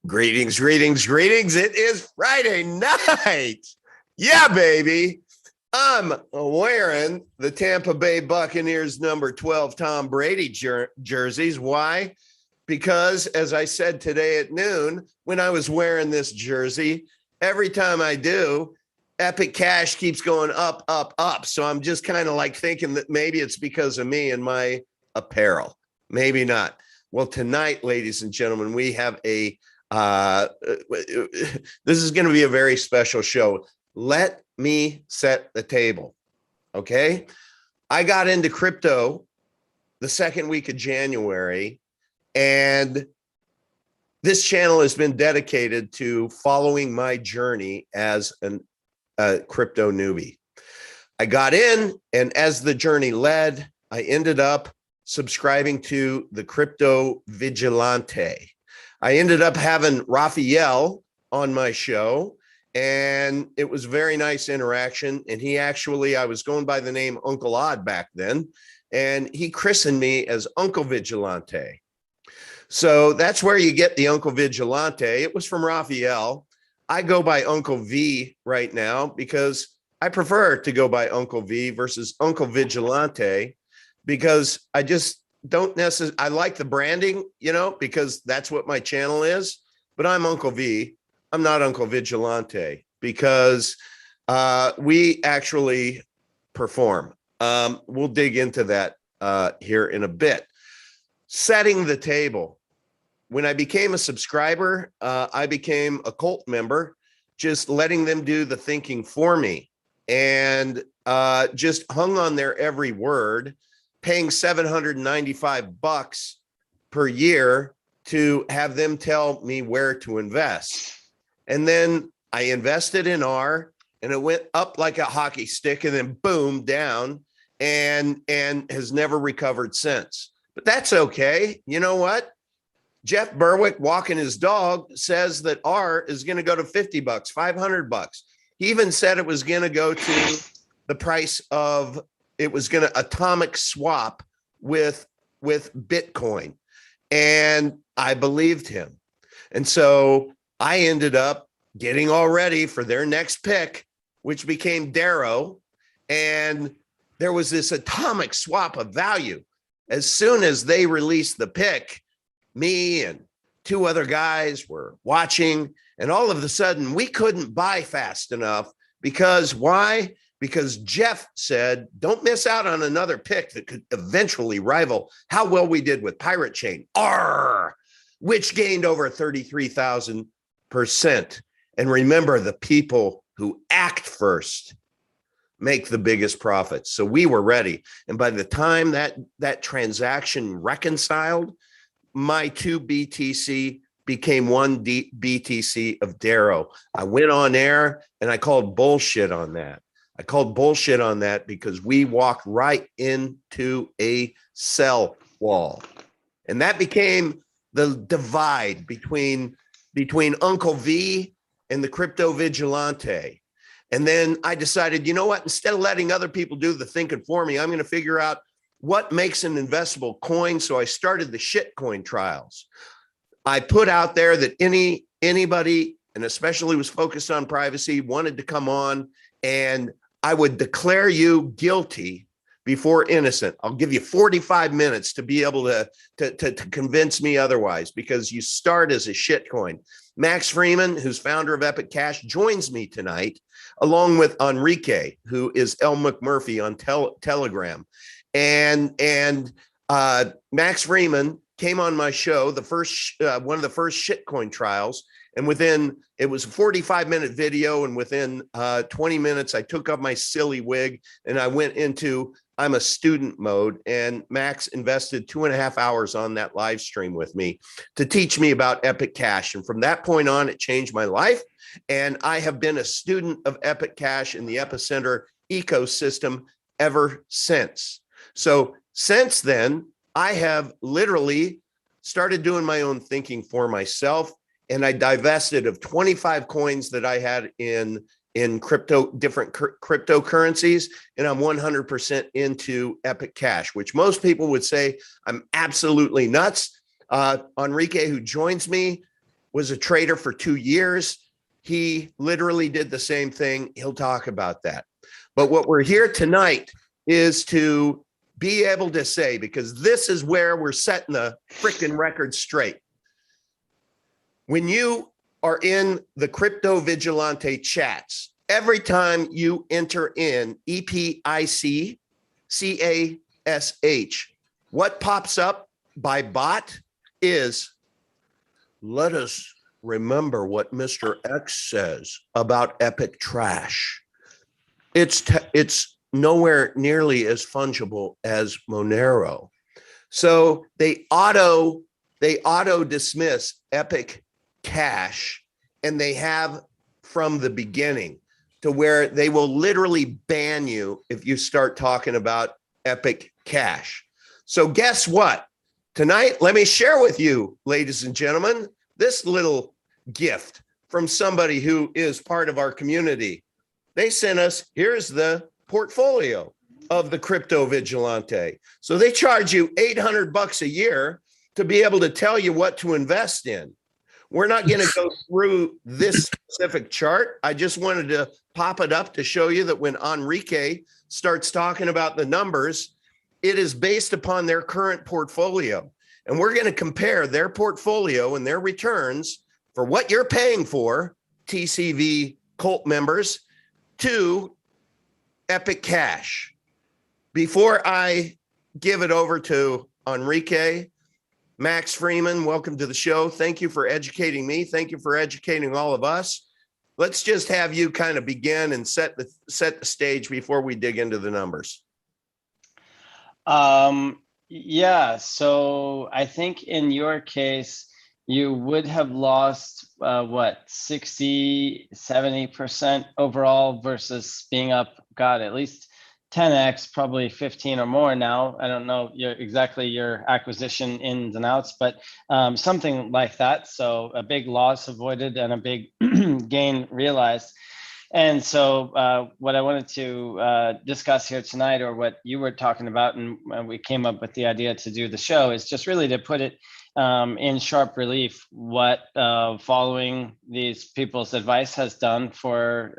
Greetings, greetings, greetings. It is Friday night. Yeah, baby. I'm wearing the Tampa Bay Buccaneers number 12 Tom Brady jerseys. Why? Because, as I said today at noon, when I was wearing this jersey, every time I do, Epic Cash keeps going up, up, up. So I'm just kind of like thinking that maybe it's because of me and my apparel. Maybe not. Well, tonight, ladies and gentlemen, we have this is going to be a very special show. Let me set the table. Okay. I got into crypto the second week of January, and this channel has been dedicated to following my journey as a crypto newbie. I got in, and as the journey led, I ended up subscribing to the crypto Vigilante. I ended up having Raphael on my show, and it was a very nice interaction. And he actually, I was going by the name Uncle Odd back then, and he christened me as Uncle Vigilante. So that's where you get the Uncle Vigilante. It was from Raphael. I go by Uncle V right now because I prefer to go by Uncle V versus Uncle Vigilante, because I just don't necessarily, I like the branding, because that's what my channel is, but I'm Uncle V. I'm not Uncle Vigilante, because we actually perform. We'll dig into that here in a bit. Setting the table. When I became a subscriber, I became a cult member, just letting them do the thinking for me, and just hung on their every word, paying $795 per year to have them tell me where to invest. And then I invested in R, and it went up like a hockey stick and then boom, down, and has never recovered since. But that's okay. You know what? Jeff Berwick, walking his dog, says that R is going to go to $50, $500. He even said it was going to go to the price of, it was going to atomic swap with Bitcoin. And I believed him. And so I ended up getting all ready for their next pick, which became Darrow. And there was this atomic swap of value. As soon as they released the pick, me and two other guys were watching, and all of a sudden we couldn't buy fast enough. Because why? Because Jeff said, don't miss out on another pick that could eventually rival how well we did with Pirate Chain, R, which gained over 33,000%. And remember, the people who act first make the biggest profits. So we were ready. And by the time that transaction reconciled, my 2 BTC became 1 BTC of Darrow. I went on air and I called bullshit on that. I called bullshit on that because we walked right into a sell wall. And that became the divide between Uncle V and the crypto Vigilante. And then I decided, you know what? Instead of letting other people do the thinking for me, I'm going to figure out what makes an investable coin. So I started the shitcoin trials. I put out there that anybody, and especially was focused on privacy, wanted to come on, and I would declare you guilty before innocent. I'll give you 45 minutes to be able to convince me otherwise, because you start as a shitcoin. Max Freeman, who's founder of Epic Cash, joins me tonight, along with Enrique, who is L. McMurphy on Telegram. And Max Freeman came on my show, the first one of the first shitcoin trials. And it was a 45-minute video. And within 20 minutes, I took up my silly wig and I went into I'm a student mode. And Max invested 2.5 hours on that live stream with me to teach me about Epic Cash. And from that point on, it changed my life. And I have been a student of Epic Cash in the Epicentral ecosystem ever since. So since then, I have literally started doing my own thinking for myself. And I divested of 25 coins that I had in crypto, different cryptocurrencies, and I'm 100% into Epic Cash, which most people would say I'm absolutely nuts. Enrique, who joins me, was a trader for 2 years. He literally did the same thing. He'll talk about that. But what we're here tonight is to be able to say, because this is where we're setting the freaking record straight. When you are in the Crypto Vigilante chats, every time you enter in EPICCASH, what pops up by bot is, let us remember what Mr. X says about epic trash. It's nowhere nearly as fungible as Monero. So they auto dismiss epic cash, and they have from the beginning, to where they will literally ban you if you start talking about epic cash. So guess what? Tonight, let me share with you, ladies and gentlemen, this little gift from somebody who is part of our community. They sent us, here's the portfolio of the Crypto Vigilante. So they charge you $800 a year to be able to tell you what to invest in. We're not going to go through this specific chart. I just wanted to pop it up to show you that when Enrique starts talking about the numbers, it is based upon their current portfolio. And we're going to compare their portfolio and their returns for what you're paying for, TCV cult members, to Epic Cash. Before I give it over to Enrique, Max Freeman, welcome to the show. Thank you for educating me. Thank you for educating all of us. Let's just have you kind of begin and set the stage before we dig into the numbers. Yeah, so I think in your case, you would have lost, what, 60, 70% overall versus being up, God, at least 10x, probably 15 or more now. I don't know exactly your acquisition ins and outs, but something like that. So a big loss avoided and a big gain realized. And so what I wanted to discuss here tonight, or what you were talking about, and we came up with the idea to do the show, is just really to put it in sharp relief what following these people's advice has done for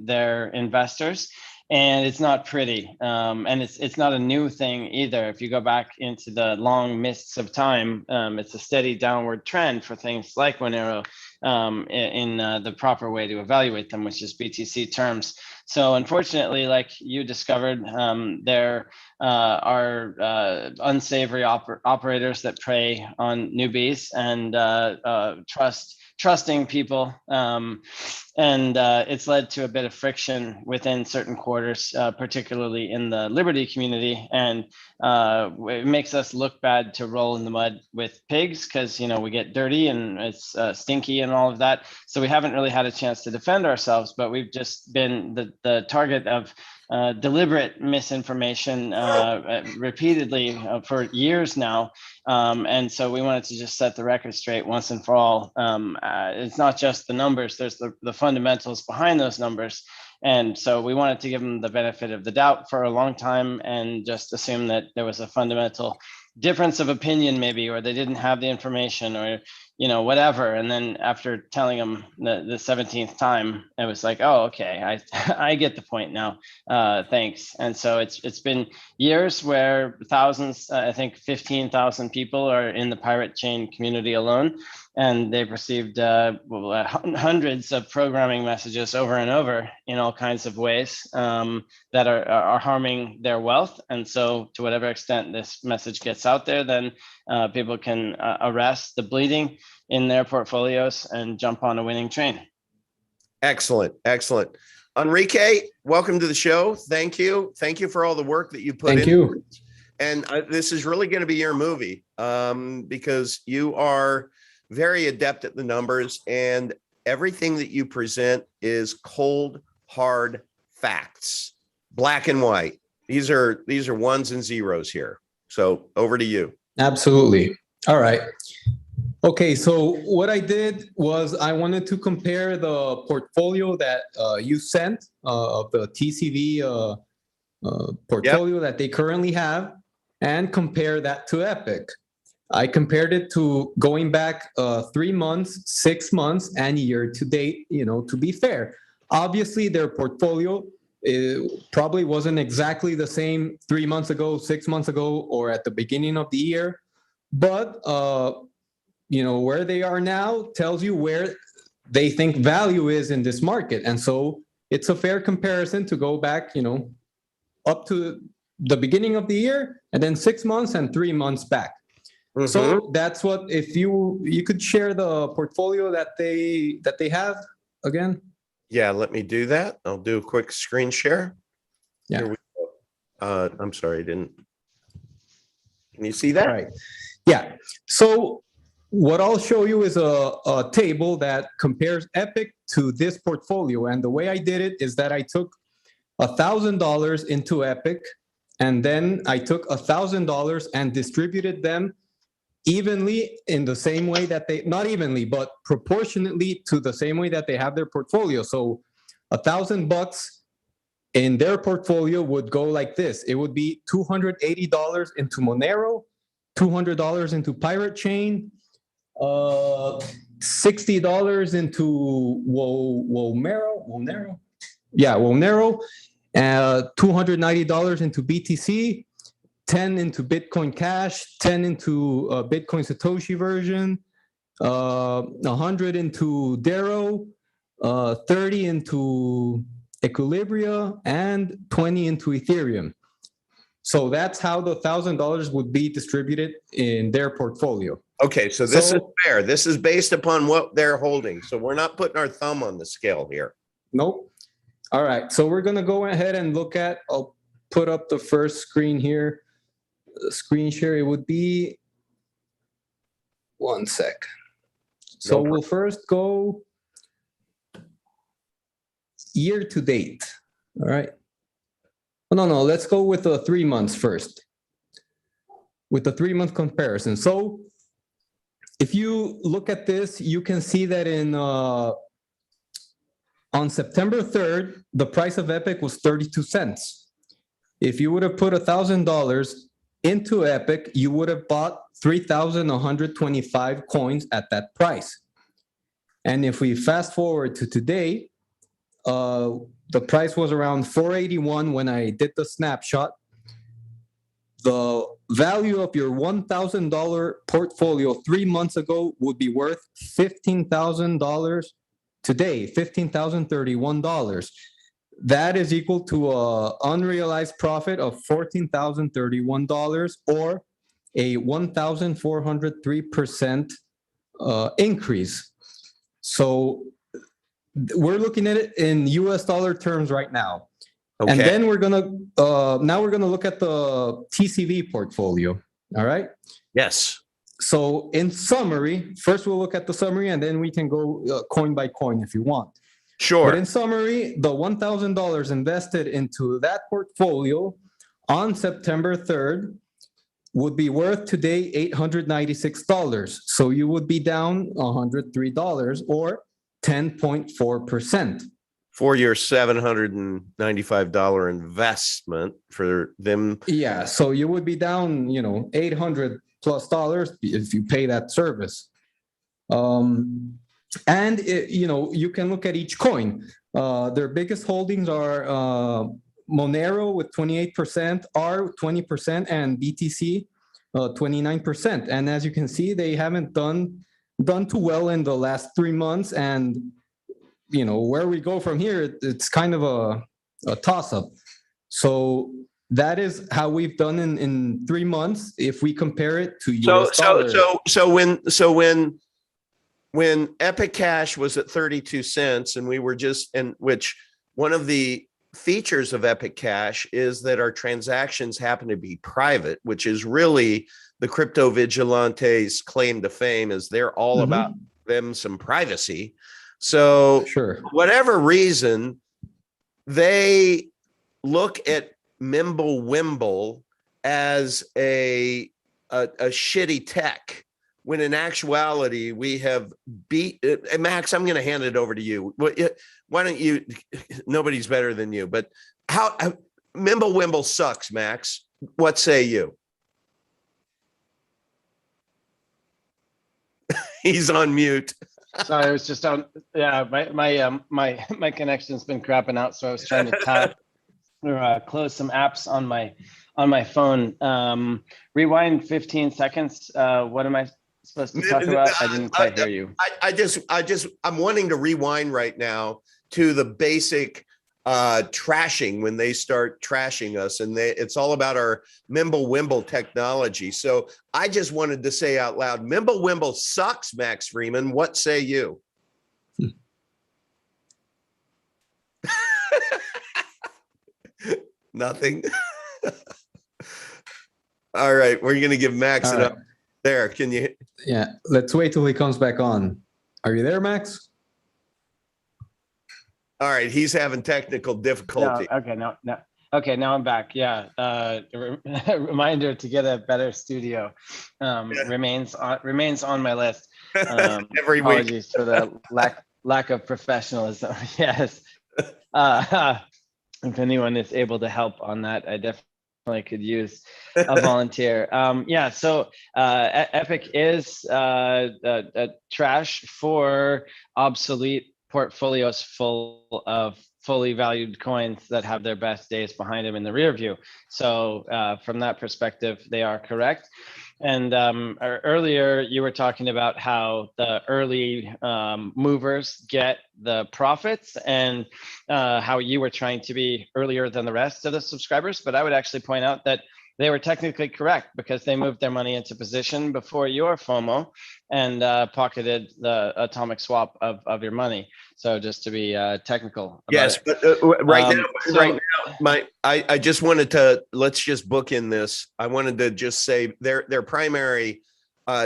their investors. And it's not pretty, and it's not a new thing either. If you go back into the long mists of time, it's a steady downward trend for things like Monero in the proper way to evaluate them, which is BTC terms. So unfortunately, like you discovered, there are unsavory operators that prey on newbies and trusting people, and it's led to a bit of friction within certain quarters, particularly in the Liberty community, and it makes us look bad to roll in the mud with pigs, because we get dirty and it's stinky and all of that. So we haven't really had a chance to defend ourselves, but we've just been the target of deliberate misinformation repeatedly for years now. And so we wanted to just set the record straight once and for all. It's not just the numbers, there's the fundamentals behind those numbers. And so we wanted to give them the benefit of the doubt for a long time and just assume that there was a fundamental difference of opinion maybe, or they didn't have the information, or whatever. And then after telling them the 17th time, it was like, oh, okay, I get the point now. Thanks. And so it's been years where thousands, I think 15,000 people are in the pirate chain community alone, and they've received hundreds of programming messages over and over in all kinds of ways that are harming their wealth. And so to whatever extent this message gets out there, then people can arrest the bleeding in their portfolios and jump on a winning train. Excellent. Excellent. Enrique, welcome to the show. Thank you. Thank you for all the work that you put in. Thank you. And this is really going to be your movie because you are very adept at the numbers, and everything that you present is cold, hard facts, black and white. These are ones and zeros here. So over to you. Absolutely. All right. Okay, so what I did was I wanted to compare the portfolio that you sent of the TCV portfolio that they currently have, and compare that to Epic. I compared it to going back 3 months, 6 months, and year to date, to be fair. Obviously, their portfolio probably wasn't exactly the same 3 months ago, 6 months ago, or at the beginning of the year. But, where they are now tells you where they think value is in this market. And so it's a fair comparison to go back, up to the beginning of the year, and then 6 months and 3 months back. Mhm. So that's what, if you could share the portfolio that they have again. Yeah, let me do that. I'll do a quick screen share. Yeah. Here we go. I'm sorry, I didn't. Can you see All that? right. Yeah. So what I'll show you is a table that compares Epic to this portfolio. And the way I did it is that I took $1,000 into Epic, and then I took $1,000 and distributed them evenly in the same way that not evenly, but proportionately to the same way that they have their portfolio. So $1,000 in their portfolio would go like this. It would be $280 into Monero, $200 into Pirate Chain, $60 into Wonero. Yeah, Wonero, $290 into BTC, 10 into Bitcoin Cash, 10 into Bitcoin Satoshi version, 100 into Dero, 30 into Equilibria, and 20 into Ethereum. So that's how the $1,000 would be distributed in their portfolio. Okay, so this is fair. This is based upon what they're holding. So we're not putting our thumb on the scale here. Nope. All right, so we're gonna go ahead and look at, I'll put up the first screen here. Screen share, it would be, one sec. So we'll first go year to date. All right. Oh, no, let's go with the 3 months first. With the 3 month comparison. So if you look at this, you can see that on September 3rd, the price of Epic was 32 cents. If you would have put $1,000 into Epic, you would have bought 3,125 coins at that price. And if we fast forward to today, the price was around 481 when I did the snapshot. The value of your $1,000 portfolio 3 months ago would be worth $15,000 today, $15,031. That is equal to an unrealized profit of $14,031, or a 1,403% increase. So we're looking at it in US dollar terms right now. Okay. And then we're gonna look at the TCV portfolio. All right. Yes. So in summary, first we'll look at the summary, and then we can go coin by coin if you want. Sure. But in summary, the $1,000 invested into that portfolio on September 3rd would be worth today $896. So you would be down $103, or 10.4%. For your $795 investment for them. Yeah, so you would be down, $800+ if you pay that service. And you can look at each coin. Their biggest holdings are Monero with 28%, R 20%, and BTC 29%. And as you can see, they haven't done too well in the last 3 months. And where we go from here, it's kind of a toss-up. So that is how we've done in 3 months if we compare it to US dollar. So when Epic Cash was at 32 cents, and we were which one of the features of Epic Cash is that our transactions happen to be private, which is really the crypto vigilantes' claim to fame, is they're all about them some privacy. So sure, for whatever reason, they look at Mimblewimble as a shitty tech, when in actuality we have beat Max. I'm going to hand it over to you. Why don't you? Nobody's better than you. But how Mimblewimble sucks, Max? What say you? He's on mute. Sorry, I was just on. Yeah, my connection's been crapping out, so I was trying to tap or close some apps on my phone. Rewind 15 seconds. What am I supposed to talk about? I didn't quite hear you. I'm wanting to rewind right now to the basic trashing when they start trashing us, and it's all about our Mimblewimble technology. So I just wanted to say out loud, Mimblewimble sucks, Max Freeman. What say you? Nothing. All right, we're gonna give Max All it right. up there. Can you? Yeah, let's wait till he comes back on. Are you there, Max? All right, he's having technical difficulty. No, okay, no. Okay, now I'm back. Yeah, reminder to get a better studio remains on my list. Every week. Apologies for the lack of professionalism. Yes. If anyone is able to help on that, I definitely could use a volunteer. Yeah, so Epic is trash for obsolete portfolios full of fully valued coins that have their best days behind them in the rear view. So from that perspective, they are correct. And earlier you were talking about how the early movers get the profits, and how you were trying to be earlier than the rest of the subscribers. But I would actually point out that they were technically correct, because they moved their money into position before your FOMO and pocketed the atomic swap of your money. So just to be technical about yes, it. but right now, I just wanted to, let's just book in this. I wanted to just say their primary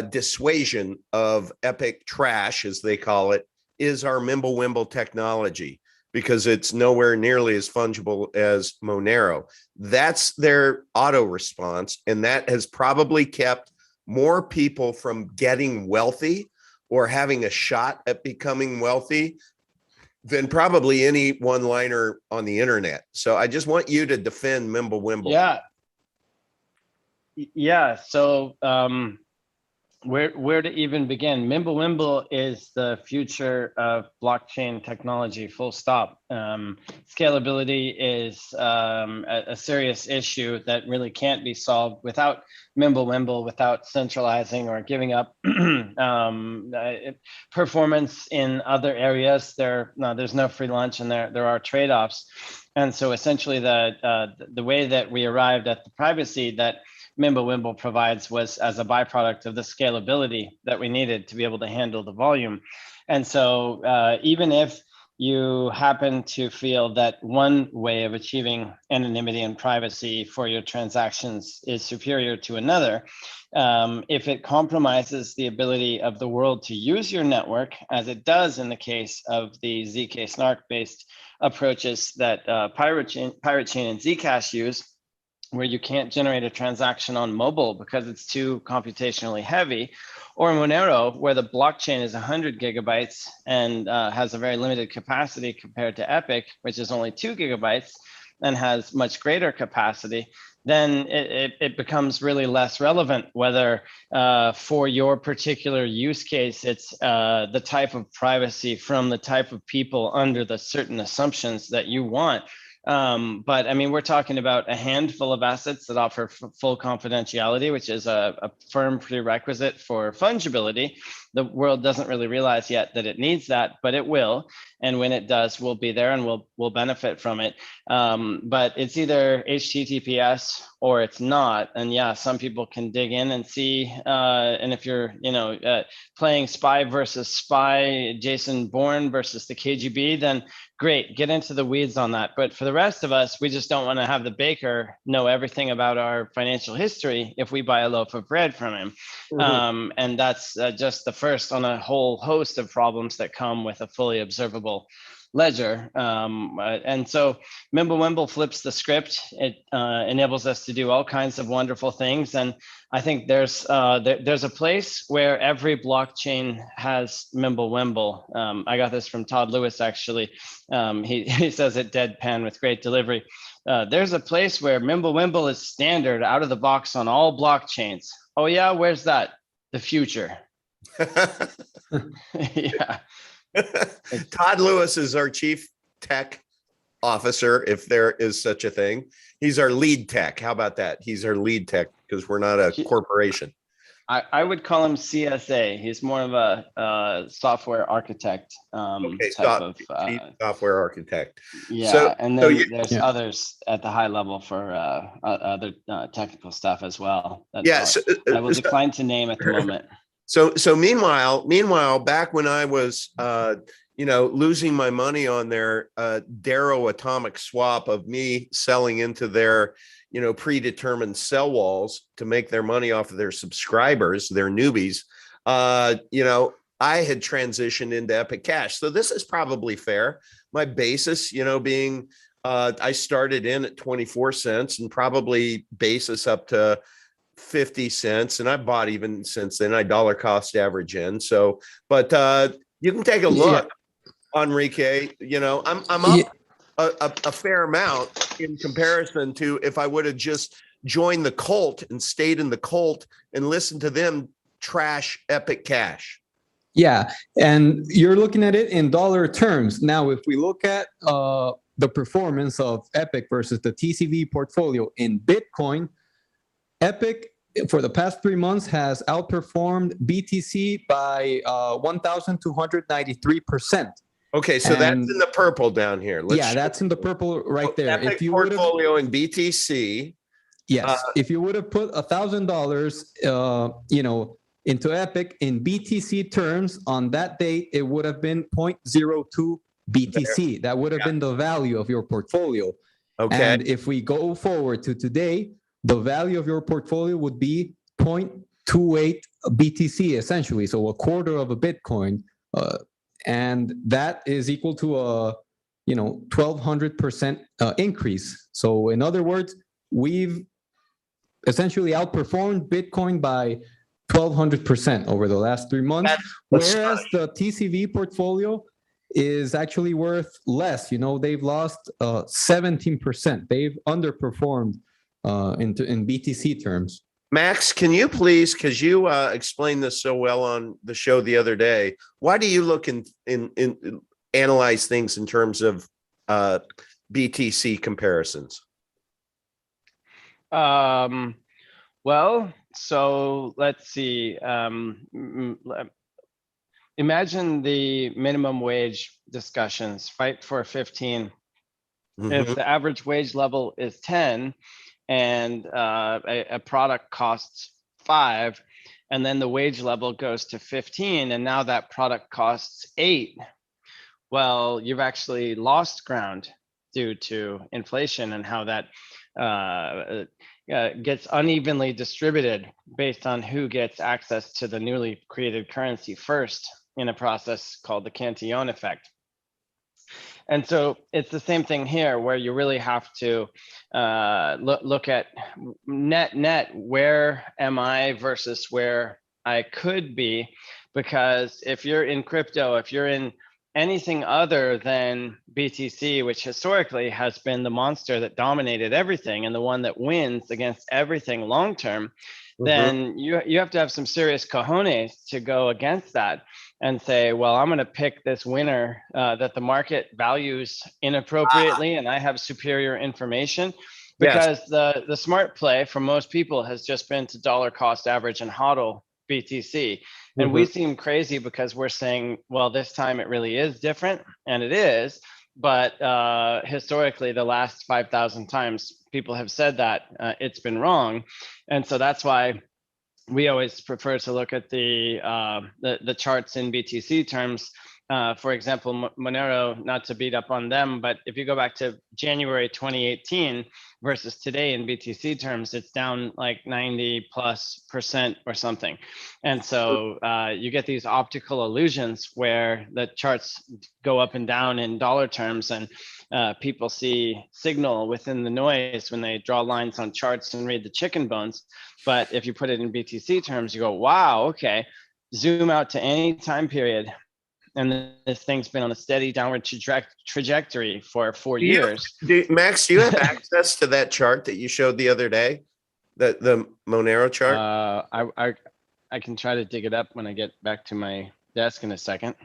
dissuasion of Epic trash, as they call it, is our Mimblewimble technology, because it's nowhere nearly as fungible as Monero. That's their auto response, and that has probably kept more people from getting wealthy or having a shot at becoming wealthy than probably any one-liner on the internet. So I just want you to defend Mimblewimble. Yeah. Yeah. So where to even begin? Mimblewimble is the future of blockchain technology, full stop. Scalability is a serious issue that really can't be solved without Mimblewimble, without centralizing or giving up performance in other areas. There's no free lunch, and there are trade-offs. And so essentially the way that we arrived at the privacy that Mimblewimble provides was as a byproduct of the scalability that we needed to be able to handle the volume. And so even if you happen to feel that one way of achieving anonymity and privacy for your transactions is superior to another, if it compromises the ability of the world to use your network, as it does in the case of the ZK snark-based approaches that Pirate Chain and Zcash use, where you can't generate a transaction on mobile because it's too computationally heavy, or Monero, where the blockchain is 100 gigabytes and has a very limited capacity compared to Epic, which is only 2 gigabytes and has much greater capacity, then it becomes really less relevant whether for your particular use case, it's the type of privacy from the type of people under the certain assumptions that you want. But I mean, we're talking about a handful of assets that offer full confidentiality, which is a firm prerequisite for fungibility. The world doesn't really realize yet that it needs that, but it will. And when it does, we'll be there and we'll benefit from it. But it's either HTTPS or it's not. And yeah, some people can dig in and see. And if you're, playing spy versus spy, Jason Bourne versus the KGB, then great, get into the weeds on that. But for the rest of us, we just don't want to have the baker know everything about our financial history if we buy a loaf of bread from him. Mm-hmm. And that's just the first on a whole host of problems that come with a fully observable ledger. And so Mimblewimble flips the script. It enables us to do all kinds of wonderful things. And I think there's a place where every blockchain has Mimblewimble. I got this from Todd Lewis, actually. He says it deadpan with great delivery. There's a place where Mimblewimble is standard out of the box on all blockchains. Oh yeah, where's that? The future. Yeah. Todd Lewis is our chief tech officer, if there is such a thing. He's our lead tech. How about that? He's our lead tech because we're not a corporation. I would call him CSA. He's more of a software architect Okay, type of chief software architect. yeah. So- and so then you- there's others at the high level for other technical stuff as well. That Yes. I will decline to name at the moment. So meanwhile, back when I was, losing my money on their Darrow atomic swap of me selling into their, predetermined sell walls to make their money off of their subscribers, their newbies, I had transitioned into Epic Cash. So this is probably fair. My basis, being, I started in at 24 cents and probably basis up to 50 cents. And I bought even since then, I dollar cost average in. So, but you can take a look, Enrique, I'm up a fair amount in comparison to if I would have just joined the cult and stayed in the cult and listened to them trash Epic Cash. Yeah, and you're looking at it in dollar terms. Now, if we look at the performance of Epic versus the TCV portfolio in Bitcoin, Epic for the past 3 months has outperformed BTC by 1,293%. Okay, so that's in the purple down here. That's in the purple right there. Epic If you portfolio in BTC. Yes, if you would have put $1,000, into Epic in BTC terms on that date, it would have been 0.02 BTC. That would have been the value of your portfolio. Okay. And if we go forward to today, the value of your portfolio would be 0.28 BTC essentially, so a quarter of a Bitcoin, and that is equal to a 1,200% increase. So in other words, we've essentially outperformed Bitcoin by 1,200% over the last 3 months, whereas the TCV portfolio is actually worth less. They've lost 17%. They've underperformed in BTC terms. Max, can you please, because you explained this so well on the show the other day, why do you look in analyze things in terms of BTC comparisons? Well, so let's see. Imagine the minimum wage discussions, fight for 15. If the average wage level is 10 and a product costs 5, and then the wage level goes to 15, and now that product costs 8, well, you've actually lost ground due to inflation and how that gets unevenly distributed based on who gets access to the newly created currency first in a process called the Cantillon effect. And so it's the same thing here, where you really have to look at net, where am I versus where I could be? Because if you're in crypto, if you're in anything other than BTC, which historically has been the monster that dominated everything and the one that wins against everything long term, then you have to have some serious cojones to go against that and say, well, I'm going to pick this winner that the market values inappropriately and I have superior information. Because the smart play for most people has just been to dollar cost average and hodl BTC. And we seem crazy because we're saying, well, this time it really is different, and it is. But historically, the last 5,000 times people have said that it's been wrong. And so that's why we always prefer to look at the charts in BTC terms. For example, Monero, not to beat up on them, but if you go back to January 2018 versus today in BTC terms, it's down like 90+% or something. And so you get these optical illusions where the charts go up and down in dollar terms, and people see signal within the noise when they draw lines on charts and read the chicken bones. But if you put it in BTC terms, you go, wow, okay, zoom out to any time period, and this thing's been on a steady downward trajectory for 4 years. Max, do you have access to that chart that you showed the other day, the Monero chart? I can try to dig it up when I get back to my desk in a second.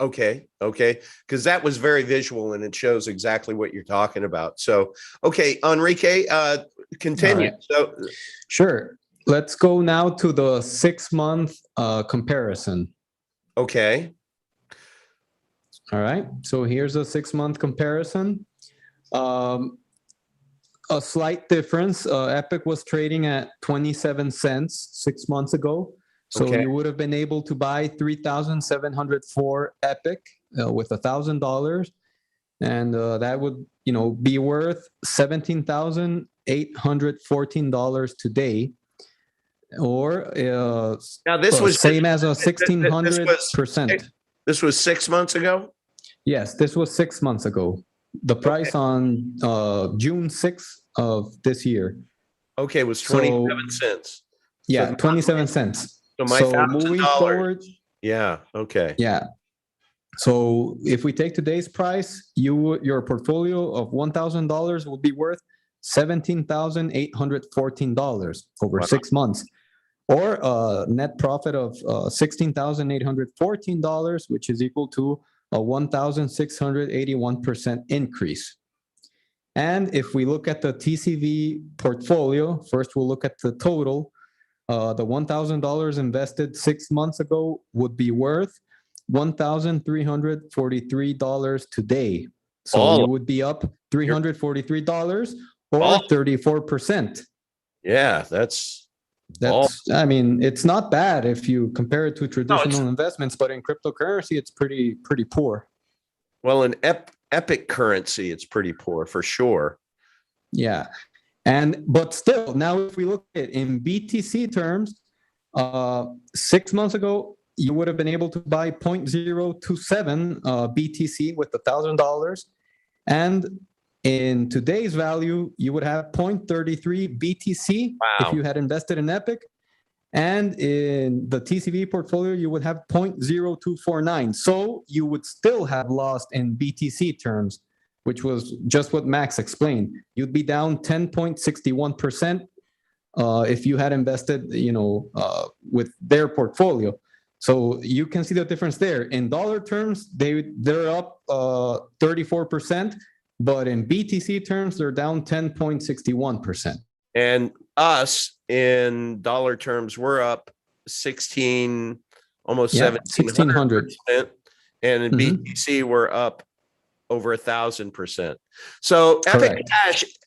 Okay. Because that was very visual and it shows exactly what you're talking about. So, okay, Enrique, continue. All right. So, Sure. Let's go now to the 6-month comparison. okay. All right. So here's a 6-month comparison. A slight difference. Epic was trading at 27 cents 6 months ago. So Okay. you would have been able to buy 3,704 Epic with $1,000. And that would, be worth $17,814 today. Or Now this was same as a this 1,600%. This was 6 months ago. Yes, this was 6 months ago. The price on June 6th of this year. Okay, it was So- 27 cents. Yeah, So- 27 cents. So my So moving $1,000. forward, Yeah. Okay. yeah. So if we take today's price, your portfolio of $1,000 will be worth $17,814 over Wow. 6 months, or a net profit of $16,814, which is equal to a 1,681% increase. And if we look at the TCV portfolio, first we'll look at the total. The $1,000 invested 6 months ago would be worth $1,343 today. So All you of- would be up $343 or All- 34%. Yeah, that's It's not bad if you compare it to traditional investments, but in cryptocurrency, it's pretty poor. well, in Epic currency, it's pretty poor for sure. Yeah. But still, now if we look at it in BTC terms, 6 months ago, you would have been able to buy 0.027 BTC with $1,000. And in today's value, you would have 0.33 BTC Wow. if you had invested in Epic. And in the TCV portfolio, you would have 0.0249. So you would still have lost in BTC terms, which was just what Max explained. You'd be down 10.61% if you had invested, with their portfolio. So you can see the difference there. In dollar terms, they're up 34%, but in BTC terms, they're down 10.61%. And us in dollar terms, we're up 16, almost Yeah, 1,600%. And in Mhm. BTC, we're up over 1,000%. So Correct.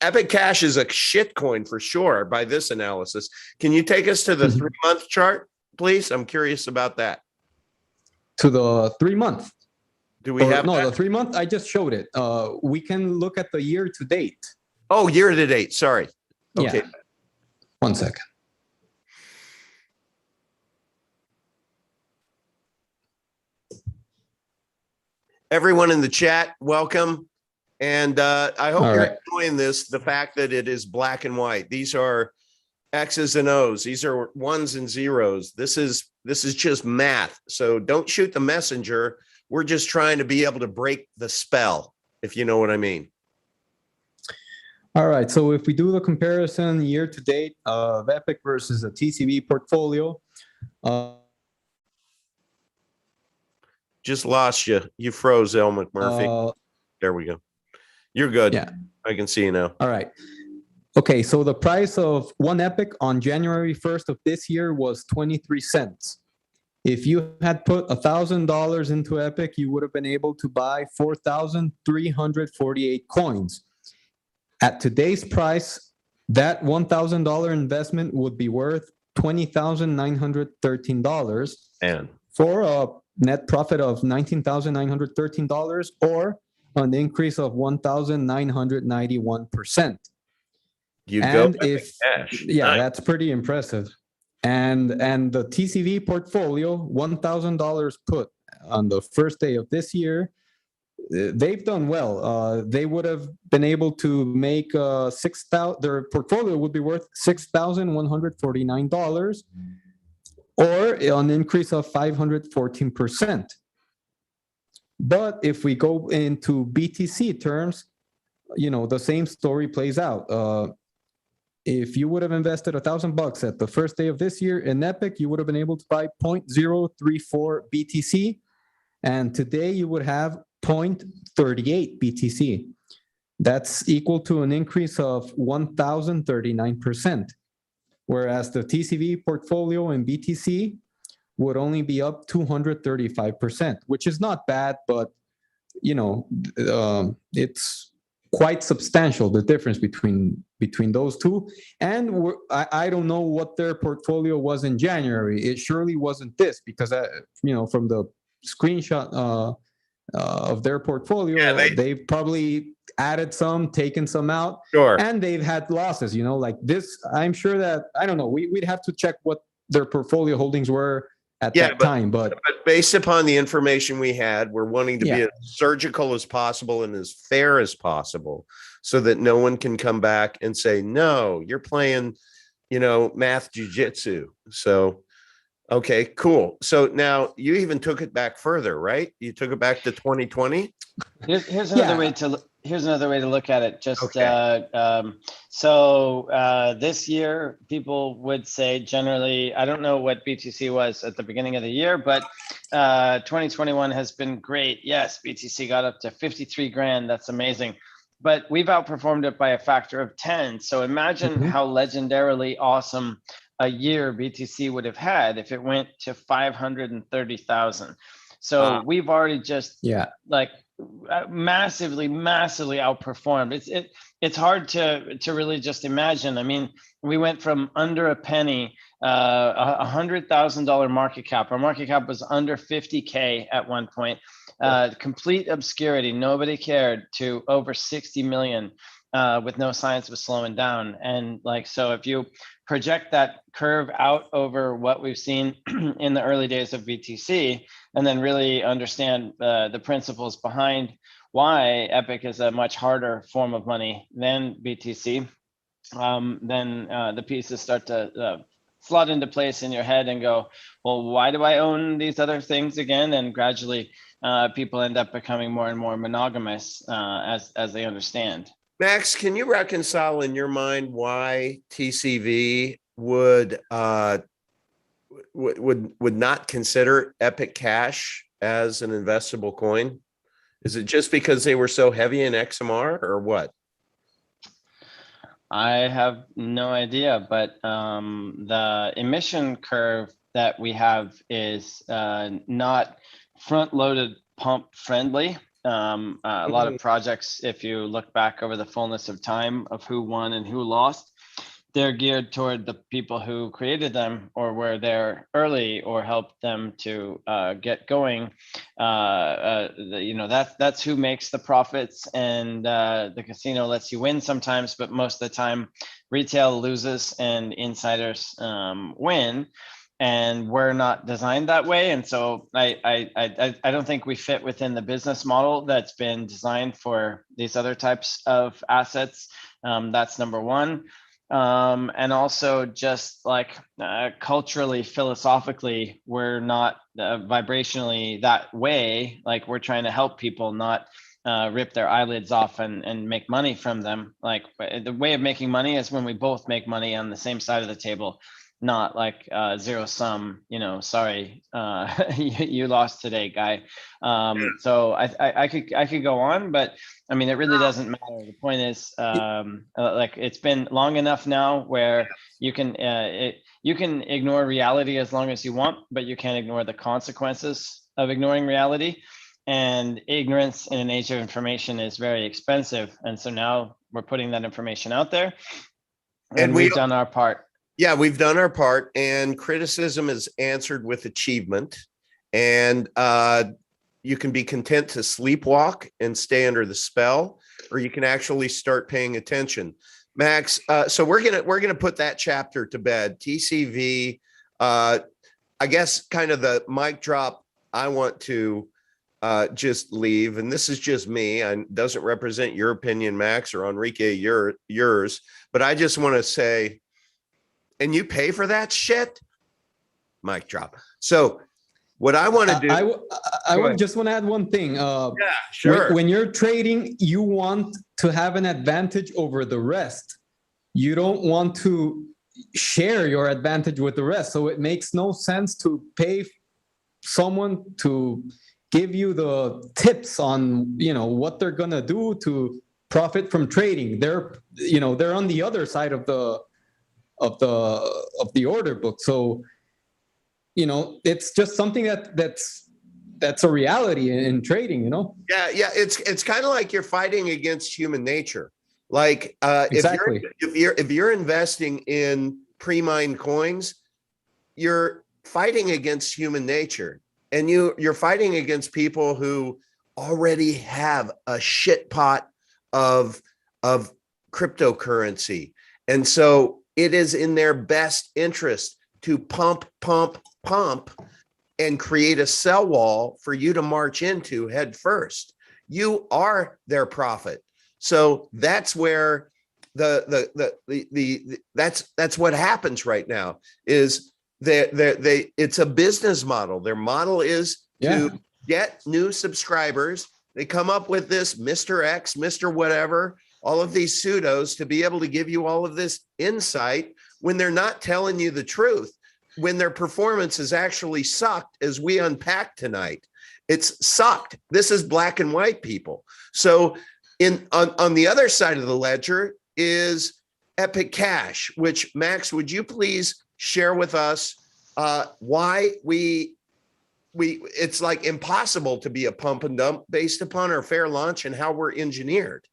Epic Cash is a shit coin for sure by this analysis. Can you take us to the Mhm. 3-month chart, please? I'm curious about that. To the 3-month. Do we have No, that? the 3-month, I just showed it. We can look at the year to date. Oh, year to date. Sorry. Okay. Yeah. 1 second. Everyone in the chat, welcome. And I hope All you're right. enjoying this, the fact that it is black and white. These are X's and O's. These are ones and zeros. This is just math. So don't shoot the messenger. We're just trying to be able to break the spell, if you know what I mean. All right. So if we do the comparison year to date of Epic versus a TCV portfolio, Just lost you. You froze, El McMurphy. There we go. You're good. Yeah. I can see you now. All right. Okay. So the price of one Epic on January 1st of this year was 23 cents. If you had put $1,000 into Epic, you would have been able to buy 4,348 coins. At today's price, that $1,000 investment would be worth $20,913 And for a net profit of $19,913 or an increase of 1,991%. you And go Epic if Cash. yeah, Nice. that's pretty impressive. And the TCV portfolio, $1,000 put on the first day of this year, they've done well. They would have been able to make their portfolio would be worth $6,149 or an increase of 514%. But if we go into BTC terms, the same story plays out. if you would have invested $1,000 at the first day of this year in Epic, you would have been able to buy 0.034 BTC. And today you would have 0.38 BTC. That's equal to an increase of 1,039%. Whereas the TCV portfolio in BTC would only be up 235%, which is not bad, but it's quite substantial, the difference between those two. And I don't know what their portfolio was in January. It surely wasn't this, because from the screenshot of their portfolio, they've probably added some, taken some out, Sure. and they've had losses. Like this, I'm sure that, I don't know, we'd have to check what their portfolio holdings were at that time. But based upon the information we had, we're wanting to be as surgical as possible and as fair as possible, so that no one can come back and say, no, you're playing, math jujitsu. So, okay, cool. So now you even took it back further, right? You took it back to 2020. Here's another way to look at it. Just this year, people would say generally, I don't know what BTC was at the beginning of the year, but 2021 has been great. Yes, BTC got up to 53 grand. That's amazing. But we've outperformed it by a factor of 10. So imagine how legendarily awesome a year BTC would have had if it went to 530,000. So we've already just massively outperformed. It's hard to really just imagine. I mean, we went from under a penny, $100,000 market cap. Our market cap was under 50K at one point. Complete obscurity, nobody cared, to over 60 million with no signs of slowing down. And so if you project that curve out over what we've seen in the early days of BTC, and then really understand the principles behind why Epic is a much harder form of money than BTC, then the pieces start to slot into place in your head and go, well, why do I own these other things again? And gradually people end up becoming more and more monogamous as they understand. Max, can you reconcile in your mind why TCV would not consider Epic Cash as an investable coin? Is it just because they were so heavy in XMR, or what? I have no idea, but the emission curve that we have is not front-loaded pump friendly. A lot of projects, if you look back over the fullness of time of who won and who lost, they're geared toward the people who created them or were there early or helped them to get going. That's who makes the profits, and the casino lets you win sometimes, but most of the time retail loses and insiders win. And we're not designed that way. And so I don't think we fit within the business model that's been designed for these other types of assets. That's number one. And also just culturally, philosophically, we're not vibrationally that way. We're trying to help people, not rip their eyelids off and make money from them. The way of making money is when we both make money on the same side of the table. Not zero sum, sorry, you lost today, guy. So I could go on, but I mean, it really doesn't matter. The point is, it's been long enough now where you can ignore reality as long as you want, but you can't ignore the consequences of ignoring reality. And ignorance in an age of information is very expensive. And so now we're putting that information out there, and we've done our part. Yeah, we've done our part, and criticism is answered with achievement. And you can be content to sleepwalk and stay under the spell, or you can actually start paying attention. Max, so we're gonna put that chapter to bed. TCV, I guess, kind of the mic drop. I want to just leave, and this is just me. And doesn't represent your opinion, Max, or Enrique, yours. But I just want to say, and you pay for that shit? Mic drop. So what I want to do, I would just want to add one thing. Yeah, sure. When you're trading, you want to have an advantage over the rest. you don't want to share your advantage with the rest. So it makes no sense to pay someone to give you the tips on, what they're going to do to profit from trading. They're on the other side of the order book. So, it's just something that's a reality in trading, Yeah. It's kind of like you're fighting against human nature. Like Exactly. if you're investing in pre-mined coins, you're fighting against human nature, and you're fighting against people who already have a shit pot of cryptocurrency. And so it is in their best interest to pump and create a sell wall for you to march into head first. You are their profit. So that's where that's what happens right now is it's a business model. Their model is to get new subscribers. They come up with this Mr. X, Mr. whatever, all of these pseudos to be able to give you all of this insight when they're not telling you the truth, when their performance has actually sucked, as we unpack tonight. It's sucked. This is black and white, people. So on the other side of the ledger is Epic Cash, which, Max, would you please share with us why it's like impossible to be a pump and dump based upon our fair launch and how we're engineered?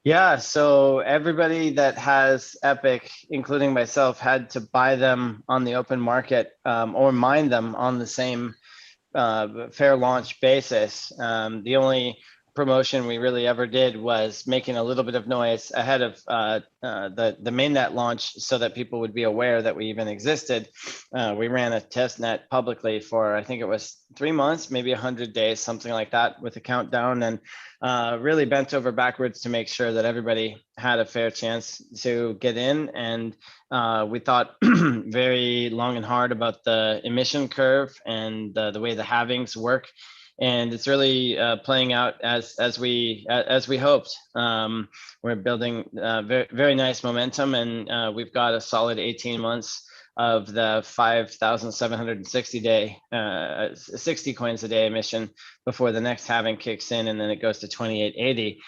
Yeah, so everybody that has Epic, including myself, had to buy them on the open market or mine them on the same fair launch basis. The only promotion we really ever did was making a little bit of noise ahead of the mainnet launch so that people would be aware that we even existed. We ran a test net publicly for, I think it was 3 months, maybe 100 days, something like that, with a countdown, and really bent over backwards to make sure that everybody had a fair chance to get in. And we thought very long and hard about the emission curve and the way the halvings work. And it's really playing out as we hoped. We're building very, very nice momentum, and we've got a solid 18 months of the 5,760 day, 60 coins a day emission before the next halving kicks in, and then it goes to 2880.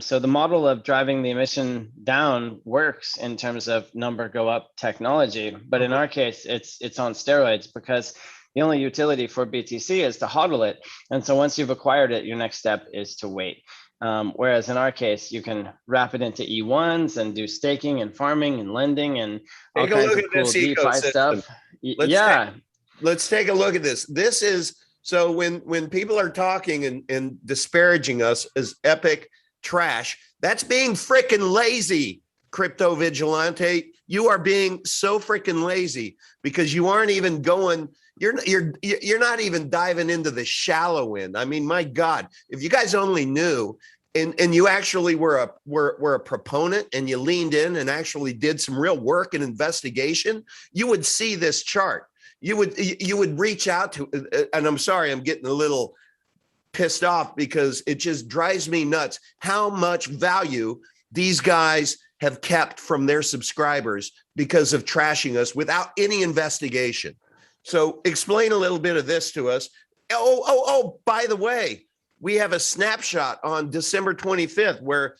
So the model of driving the emission down works in terms of number go up technology, but in our case, it's on steroids, because the only utility for BTC is to hodl it. And so once you've acquired it, your next step is to wait. Whereas in our case, you can wrap it into E1s and do staking and farming and lending and all kinds of cool DeFi stuff. Let's take a look at this. This is, so when people are talking and disparaging us as Epic trash, that's being freaking lazy, Crypto Vigilante. You are being so freaking lazy because you aren't even going, you're not even diving into the shallow end. I mean, my God, if you guys only knew, and you actually were a proponent and you leaned in and actually did some real work and investigation, you would see this chart. You would reach out to, and I'm sorry, I'm getting a little pissed off because it just drives me nuts how much value these guys have kept from their subscribers because of trashing us without any investigation. So explain a little bit of this to us. Oh, by the way, we have a snapshot on December 25th where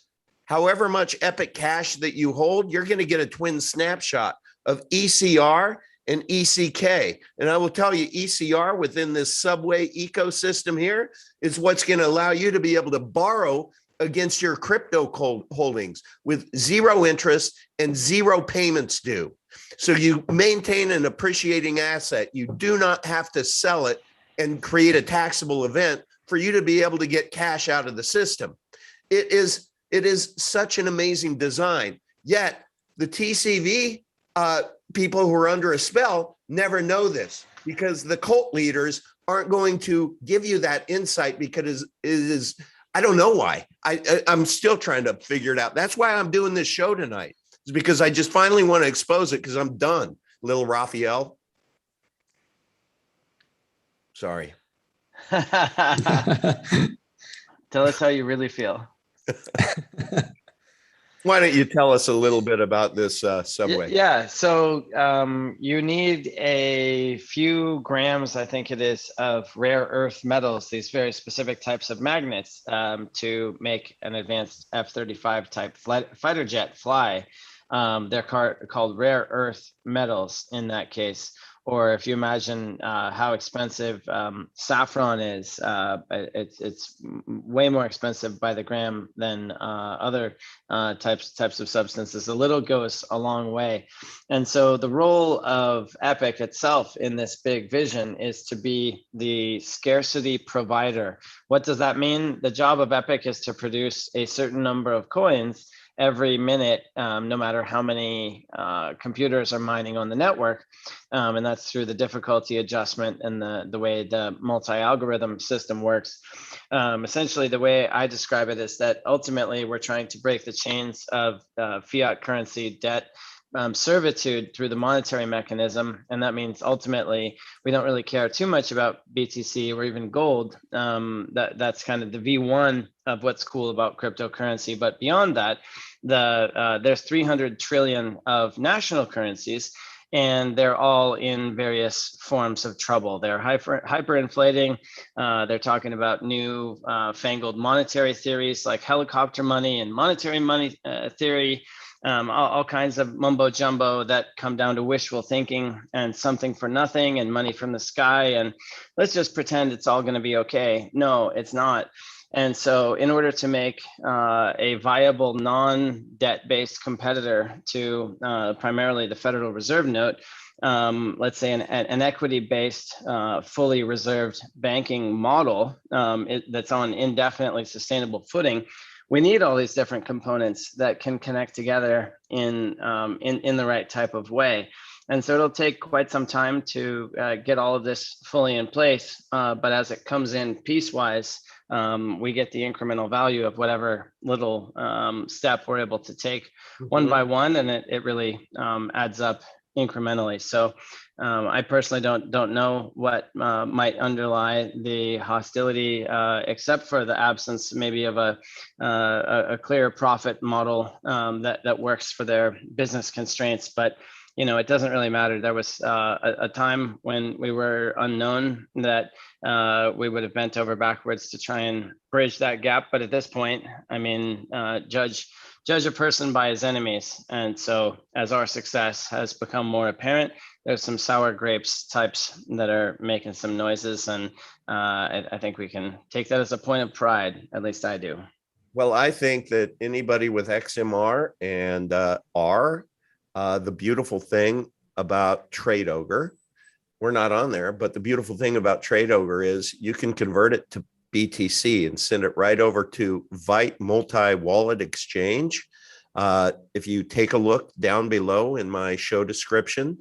however much Epic Cash that you hold, you're going to get a twin snapshot of ECR and ECK. And I will tell you, ECR within this subway ecosystem here is what's going to allow you to be able to borrow against your crypto holdings with zero interest and zero payments due. So you maintain an appreciating asset. You do not have to sell it and create a taxable event for you to be able to get cash out of the system. It is such an amazing design. Yet the TCV people who are under a spell never know this because the cult leaders aren't going to give you that insight because it is, I don't know why. I'm still trying to figure it out. That's why I'm doing this show tonight. It's because I just finally want to expose it because I'm done, little Raphael. Sorry. Tell us how you really feel. Why don't you tell us a little bit about this subway? Yeah, so you need a few grams, I think it is, of rare earth metals, these very specific types of magnets, to make an advanced F-35 type fighter jet fly. They're called rare earth metals in that case. Or if you imagine how expensive saffron is, it's way more expensive by the gram than other types of substances. A little goes a long way. And so the role of Epic itself in this big vision is to be the scarcity provider. What does that mean? The job of Epic is to produce a certain number of coins every minute, no matter how many computers are mining on the network. And that's through the difficulty adjustment and the way the multi-algorithm system works. Essentially, the way I describe it is that ultimately we're trying to break the chains of fiat currency debt servitude through the monetary mechanism. And that means ultimately we don't really care too much about BTC or even gold. That's kind of the V1 of what's cool about cryptocurrency. But beyond that, there's 300 trillion of national currencies, and they're all in various forms of trouble. They're hyperinflating. They're talking about new fangled monetary theories like helicopter money and monetary money theory. All kinds of mumbo jumbo that come down to wishful thinking and something for nothing and money from the sky. And let's just pretend it's all going to be okay. No, it's not. And so in order to make a viable non-debt-based competitor to primarily the Federal Reserve note, let's say an equity-based, fully reserved banking model that's on indefinitely sustainable footing, we need all these different components that can connect together in the right type of way. And so it'll take quite some time to get all of this fully in place. But as it comes in piecewise, we get the incremental value of whatever little step we're able to take one by one, and it really adds up incrementally. So I personally don't know what might underlie the hostility, except for the absence maybe of a clear profit model that works for their business constraints. But it doesn't really matter. There was a time when we were unknown that we would have bent over backwards to try and bridge that gap. But at this point, I mean, judge a person by his enemies. And so as our success has become more apparent, there's some sour grapes types that are making some noises. And I think we can take that as a point of pride. At least I do. Well, I think that anybody with XMR and R, the beautiful thing about Trade Ogre, we're not on there, but the beautiful thing about Trade Ogre is you can convert it to BTC and send it right over to Vite multi-wallet exchange. If you take a look down below in my show description,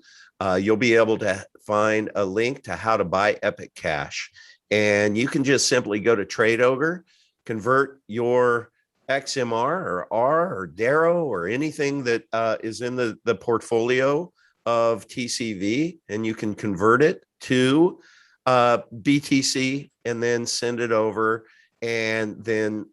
you'll be able to find a link to how to buy Epic Cash. And you can just simply go to Trade Ogre, convert your XMR or R or Darrow or anything that is in the portfolio of TCV, and you can convert it to BTC and then send it over, and then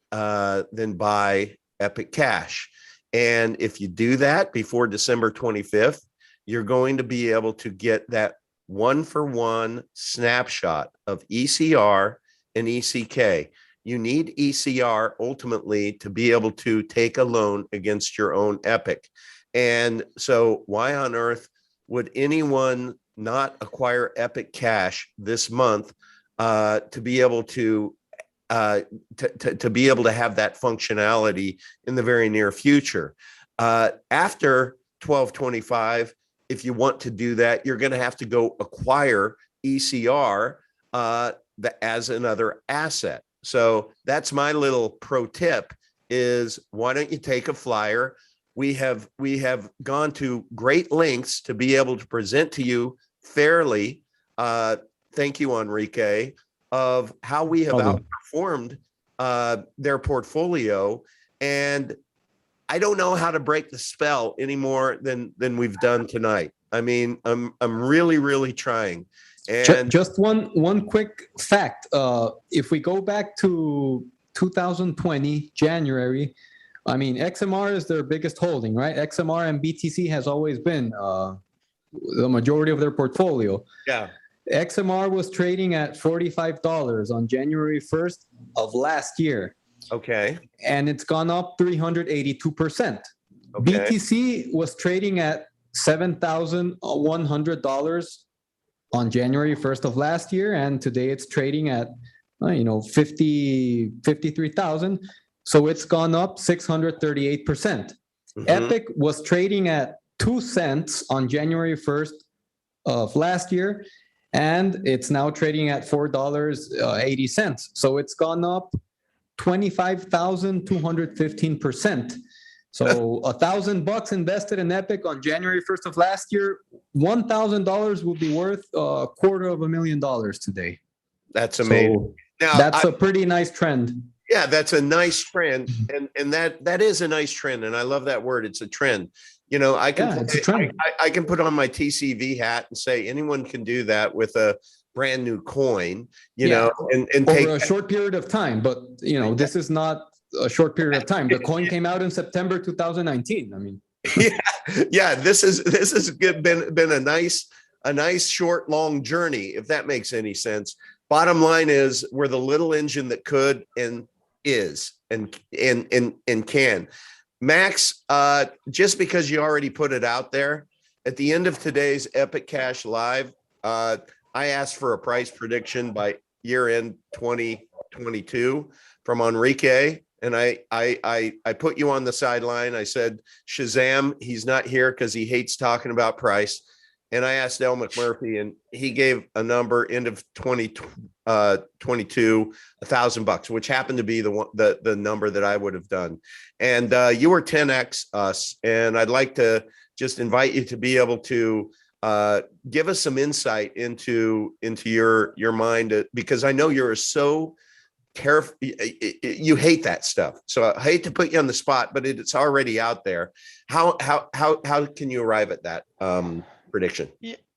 buy Epic Cash. And if you do that before December 25th, you're going to be able to get that 1-for-1 snapshot of ECR and ECK. You need ECR ultimately to be able to take a loan against your own Epic. And so why on earth would anyone not acquire Epic Cash this month to be able to be able to have that functionality in the very near future? After 12/25, if you want to do that, you're going to have to go acquire ECR as another asset. So that's my little pro tip is why don't you take a flyer? We have gone to great lengths to be able to present to you fairly. Thank you, Enrique, of how we have outperformed their portfolio. And I don't know how to break the spell any more than we've done tonight. I mean, I'm really, really trying. And just one quick fact. If we go back to 2020, January, I mean, XMR is their biggest holding, right? XMR and BTC has always been the majority of their portfolio. Yeah. XMR was trading at $45 on January 1st of last year, Okay. and it's gone up 382%. Okay. BTC was trading at $7,100 on January 1st of last year, and today it's trading at 53,000. So it's gone up 638%. Epic was trading at 2 cents on January 1st of last year, and it's now trading at $4.80. So it's gone up 25,215%. So $1,000 invested in Epic on January 1st of last year, $1,000 would be worth $250,000 today. That's amazing. So now that's a pretty nice trend. Yeah, that's a nice trend, and that is a nice trend, and I love that word. It's a trend. I can it's a trend. I can put on my TCV hat and say anyone can do that with a brand new coin. And over take a short period of time. But this is not a short period of time. The coin came out in September 2019. I mean, yeah. This has been a nice short long journey, if that makes any sense. Bottom line is we're the little engine that could and is and can. Max, just because you already put it out there, at the end of today's Epic Cash Live, I asked for a price prediction by year end 2022 from Enrique, and I put you on the sideline. I said, Shazam, he's not here because he hates talking about price. And I asked El McMurphy, and he gave a number end of 2022, $1,000, which happened to be the number that I would have done. And you were 10x us, and I'd like to just invite you to be able to give us some insight into your mind, because I know you're so careful. You hate that stuff, so I hate to put you on the spot, but it's already out there. How can you arrive at that prediction?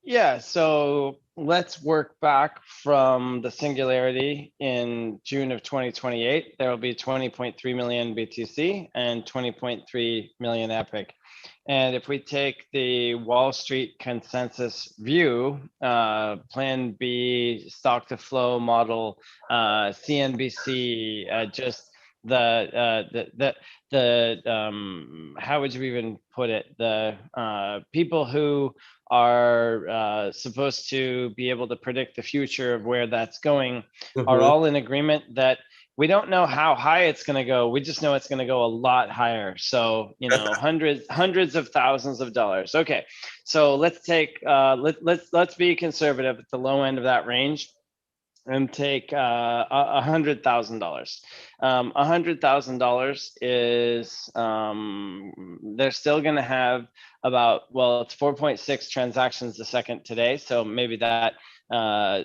Yeah, so let's work back from the singularity in June of 2028. There will be 20.3 million BTC and 20.3 million Epic. And if we take the Wall Street consensus view, Plan B, stock to flow model, CNBC, just the how would you even put it? The people who are supposed to be able to predict the future of where that's going are all in agreement that we don't know how high it's going to go. We just know it's going to go a lot higher. So, hundreds of thousands of dollars. Okay, so let's take let's be conservative at the low end of that range and take $100,000. $100,000 is they're still going to have about, it's 4.6 transactions a second today. So maybe that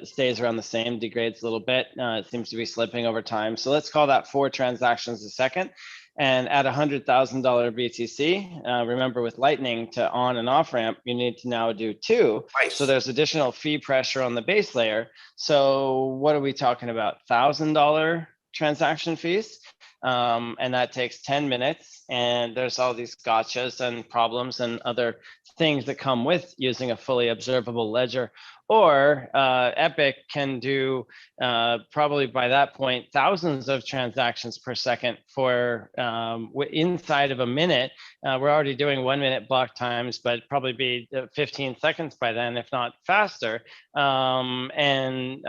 stays around the same, degrades a little bit. It seems to be slipping over time. So let's call that 4 transactions a second. And at $100,000 BTC, remember with Lightning to on and off ramp, you need to now do 2. Nice. So there's additional fee pressure on the base layer. So what are we talking about? $1,000 transaction fees. And that takes 10 minutes. And there's all these gotchas and problems and other things that come with using a fully observable ledger. Or Epic can do probably by that point thousands of transactions per second for inside of a minute. We're already doing 1 minute block times, but probably be 15 seconds by then, if not faster. And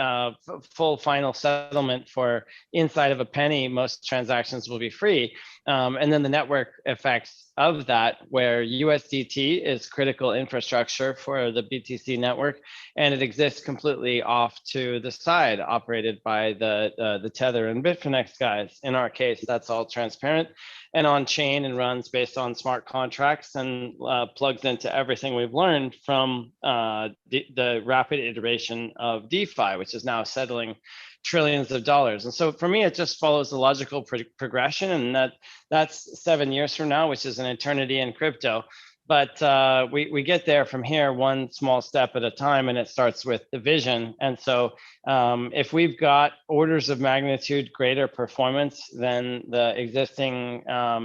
full final settlement for inside of a penny. Most transactions will be free. And then the network effects of that, where USDT is critical infrastructure for the BTC network, and it exists completely off to the side, operated by the Tether and Bitfinex guys. In our case, that's all transparent and on chain and runs based on smart contracts and plugs into everything we've learned from the rapid iteration of DeFi, which is now settling trillions of dollars. And so for me, it just follows the logical progression, and that's 7 years from now, which is an eternity in crypto. but we get there from here one small step at a time, and it starts with the vision. And so if we've got orders of magnitude greater performance than the existing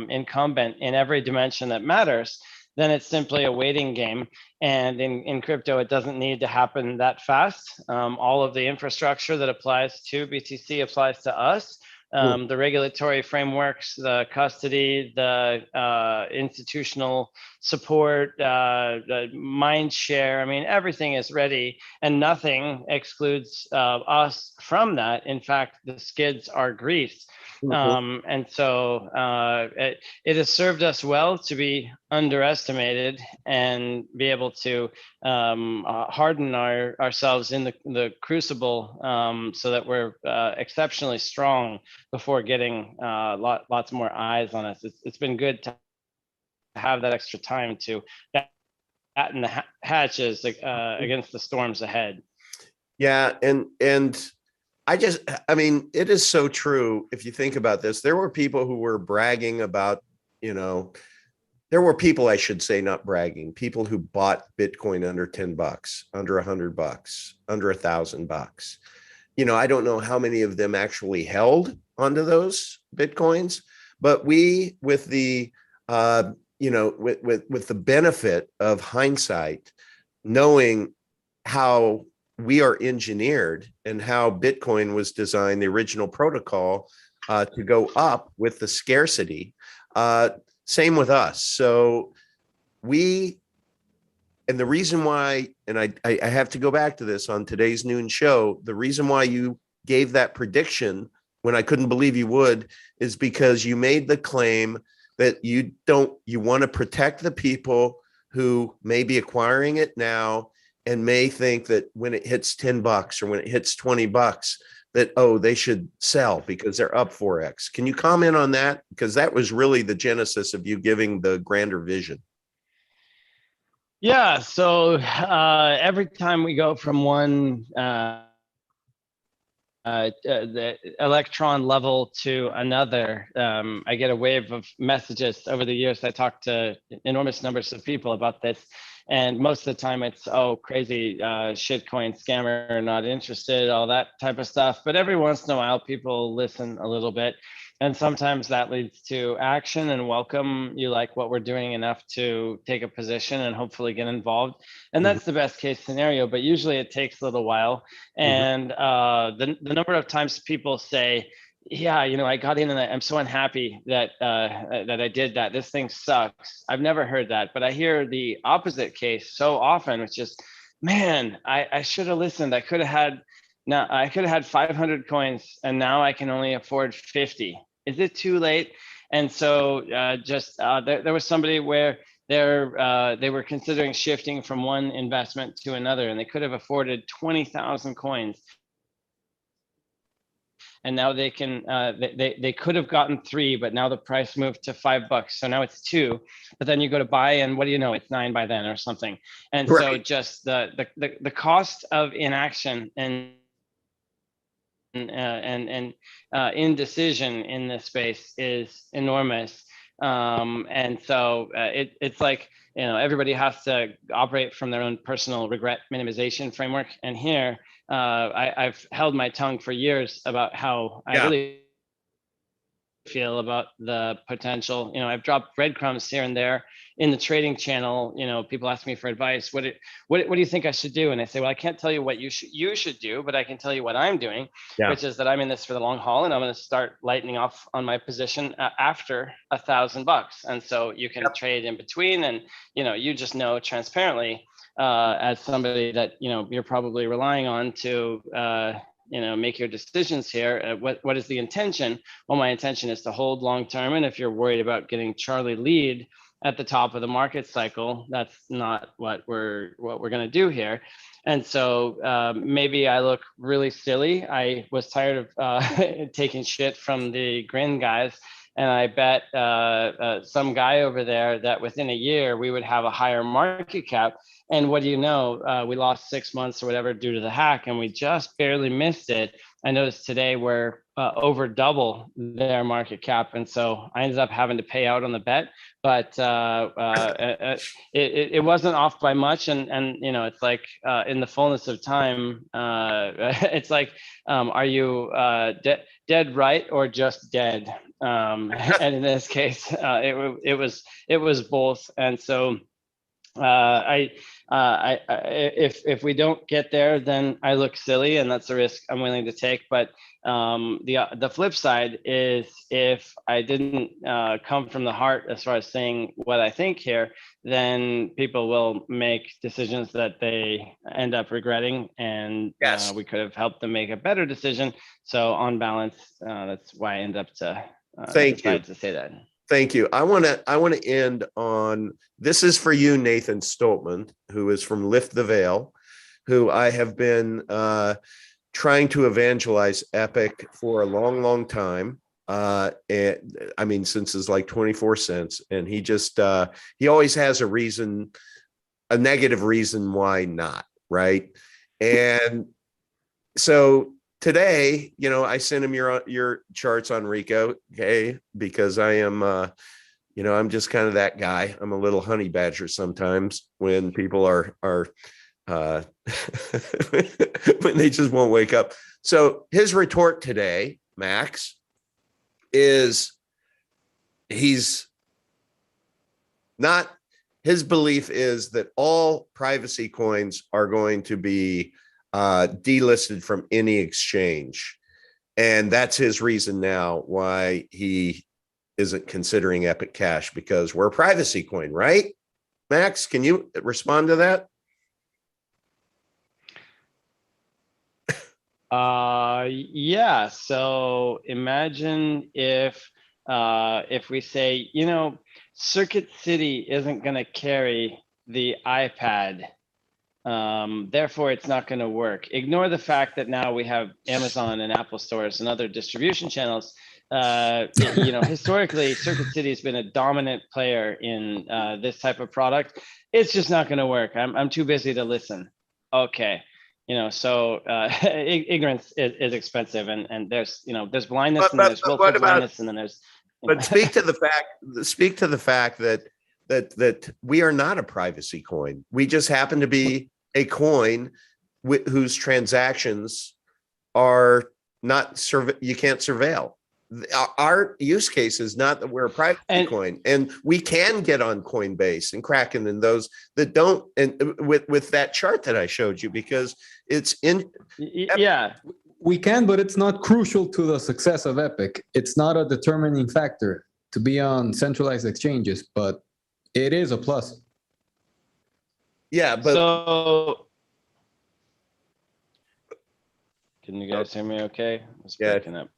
incumbent in every dimension that matters, then it's simply a waiting game. And in crypto, it doesn't need to happen that fast. All of the infrastructure that applies to BTC applies to us. The regulatory frameworks, the custody, the institutional support, the mind share. I mean, everything is ready, and nothing excludes us from that. In fact, the skids are greased. And so it has served us well to be underestimated and be able to harden ourselves in the crucible so that we're exceptionally strong before getting lots more eyes on us. It's been good to have that extra time to batten the hatches against the storms ahead. Yeah, and I mean, it is so true. If you think about this, there were people who were bragging about, there were people, I should say, not bragging, people who bought Bitcoin under $10, under $100, under $1,000. I don't know how many of them actually held onto those Bitcoins, but we, with the, with the benefit of hindsight, knowing how we are engineered and how Bitcoin was designed, the original protocol, to go up with the scarcity. Same with us. So and the reason why, and I have to go back to this on today's noon show, the reason why you gave that prediction when I couldn't believe you would is because you made the claim that you want to protect the people who may be acquiring it now and may think that when it hits $10 or when it hits $20 that, oh, they should sell because they're up 4x. Can you comment on that? Because that was really the genesis of you giving the grander vision. Yeah, so every time we go from one the electron level to another, I get a wave of messages over the years. I talk to enormous numbers of people about this, and most of the time it's, oh, crazy shitcoin scammer, not interested, all that type of stuff. But every once in a while people listen a little bit, and sometimes that leads to action and welcome. You like what we're doing enough to take a position and hopefully get involved. And that's the best case scenario, but usually it takes a little while. And the number of times people say, yeah, I got in and I'm so unhappy that that I did that. This thing sucks. I've never heard that, but I hear the opposite case so often, which is, man, I should have listened. I could have had 500 coins and now I can only afford 50. Is it too late? And so there was somebody where they were considering shifting from one investment to another, and they could have afforded 20,000 coins. And now they can they could have gotten 3, but now the price moved to $5, so now it's 2. But then you go to buy, and what do you know, it's 9 by then or something. And so just the cost of inaction and indecision in this space is enormous. And so it's like, everybody has to operate from their own personal regret minimization framework. And here, I've held my tongue for years about how I really feel about the potential. I've dropped breadcrumbs here and there in the trading channel. People ask me for advice. What do you think I should do? And I say, well, I can't tell you what you should do, but I can tell you what I'm doing, which is that I'm in this for the long haul, and I'm going to start lightening off on my position after $1,000. And so you can trade in between, and you just know transparently as somebody that you're probably relying on to make your decisions here. What is the intention? Well, my intention is to hold long term. And if you're worried about getting Charlie lead at the top of the market cycle, that's not what we're going to do here. And so maybe I look really silly. I was tired of taking shit from the grin guys. And I bet some guy over there that within a year we would have a higher market cap. And what do you know? We lost 6 months or whatever due to the hack, and we just barely missed it. I noticed today we're over double their market cap, and so I ended up having to pay out on the bet. But it wasn't off by much, and you know, it's like in the fullness of time, it's like, are you dead right or just dead? And in this case, it was both, and so if we don't get there, then I look silly, and that's a risk I'm willing to take. But the flip side is, if I didn't come from the heart as far as saying what I think here, then people will make decisions that they end up regretting, and Yes. we could have helped them make a better decision. So on balance, that's why I end up to decide to say that. Thank you. I want to end on, this is for you, Nathan Stoltman, who is from Lift the Veil, who I have been trying to evangelize Epic for a long, long time. And I mean, since it's like 24 cents, and he just he always has a reason, a negative reason why not, right? And so today, you know, I sent him your charts on Rico, okay, because I am, you know, I'm just kind of that guy. I'm a little honey badger sometimes when people are when they just won't wake up. So his retort today, Max, is he's not. His belief is that all privacy coins are going to be delisted from any exchange, and that's his reason now why he isn't considering Epic Cash, because we're a privacy coin, right? Max, can you respond to that? Yeah, so imagine if we say, you know, Circuit City isn't going to carry the iPad, therefore it's not going to work. Ignore the fact that now we have Amazon and Apple stores and other distribution channels. You know, historically, Circuit City has been a dominant player in this type of product. It's just not going to work. I'm too busy to listen. Okay. You know, so ignorance is expensive, and there's, you know, there's blindness, and there's willful blindness, and then there's. But speak to the fact that we are not a privacy coin. We just happen to be a coin whose transactions are not you can't surveil. Our use case is not that we're a privacy coin, and we can get on Coinbase and Kraken and those that don't, and with that chart that I showed you, because it's in. Yeah, we can, but it's not crucial to the success of Epic. It's not a determining factor to be on centralized exchanges, but it is a plus. Yeah, but so can you guys hear me okay? It's breaking up.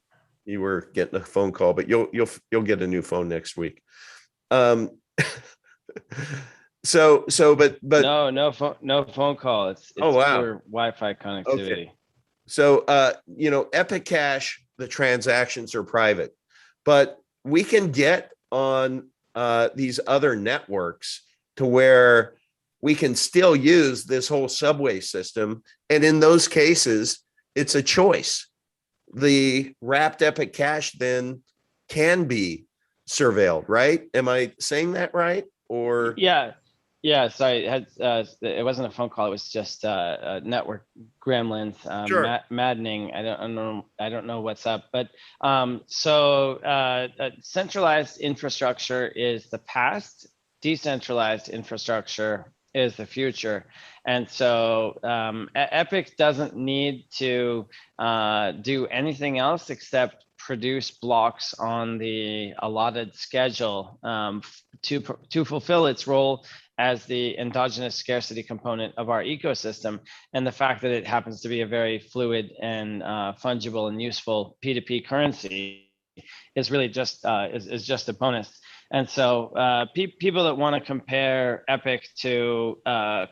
You were getting a phone call, but you'll get a new phone next week. But no phone call. It's oh, wow. Pure Wi-Fi connectivity. Okay. So you know, Epic Cash, the transactions are private, but we can get on these other networks to where we can still use this whole subway system, and in those cases, it's a choice. The wrapped Epic Cash then can be surveilled, right? Am I saying that right? Or yeah, sorry, it wasn't a phone call, it was just network gremlins. Sure. Maddening. I don't know what's up, but so centralized infrastructure is the past, decentralized infrastructure is the future. And so Epic doesn't need to do anything else except produce blocks on the allotted schedule to fulfill its role as the endogenous scarcity component of our ecosystem. And the fact that it happens to be a very fluid and fungible and useful P2P currency is really just is just a bonus. And so people that want to compare Epic to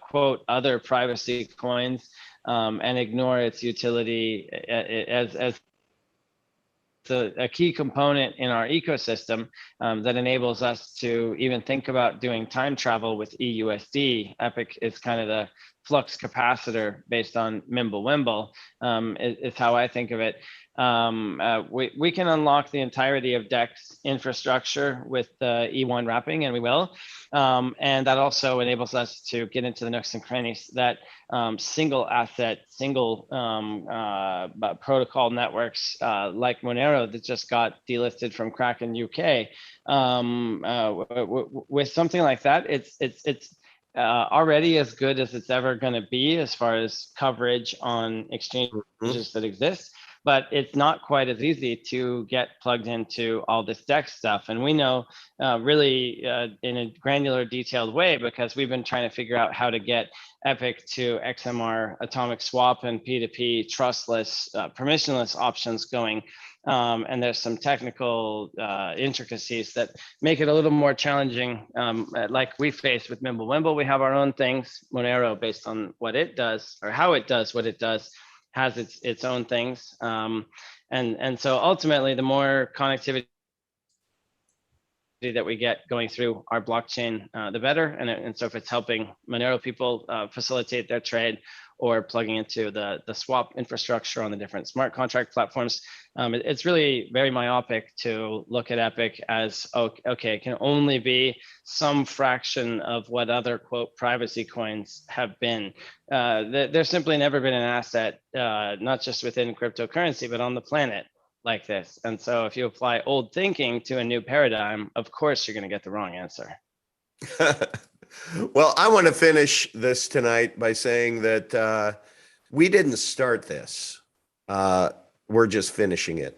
quote other privacy coins and ignore its utility as a key component in our ecosystem that enables us to even think about doing time travel with EUSD. Epic is kind of flux capacitor based on Mimblewimble, is how I think of it. We can unlock the entirety of DEX infrastructure with the E1 wrapping, and we will. And that also enables us to get into the nooks and crannies that single asset, single protocol networks like Monero that just got delisted from Kraken UK. With something like that, it's already as good as it's ever going to be as far as coverage on exchanges that exist. But it's not quite as easy to get plugged into all this DEX stuff. And we know really in a granular, detailed way, because we've been trying to figure out how to get Epic to XMR atomic swap and P2P trustless, permissionless options going. And there's some technical intricacies that make it a little more challenging. Like we face with Mimblewimble, we have our own things. Monero, based on what it does or how it does what it does, has its own things. And so ultimately, the more connectivity that we get going through our blockchain, the better. And so if it's helping Monero people facilitate their trade, or plugging into the swap infrastructure on the different smart contract platforms, it's really very myopic to look at Epic as, okay, it can only be some fraction of what other, quote, privacy coins have been. There's simply never been an asset, not just within cryptocurrency, but on the planet like this. And so if you apply old thinking to a new paradigm, of course, you're going to get the wrong answer. Well, I want to finish this tonight by saying that we didn't start this. We're just finishing it.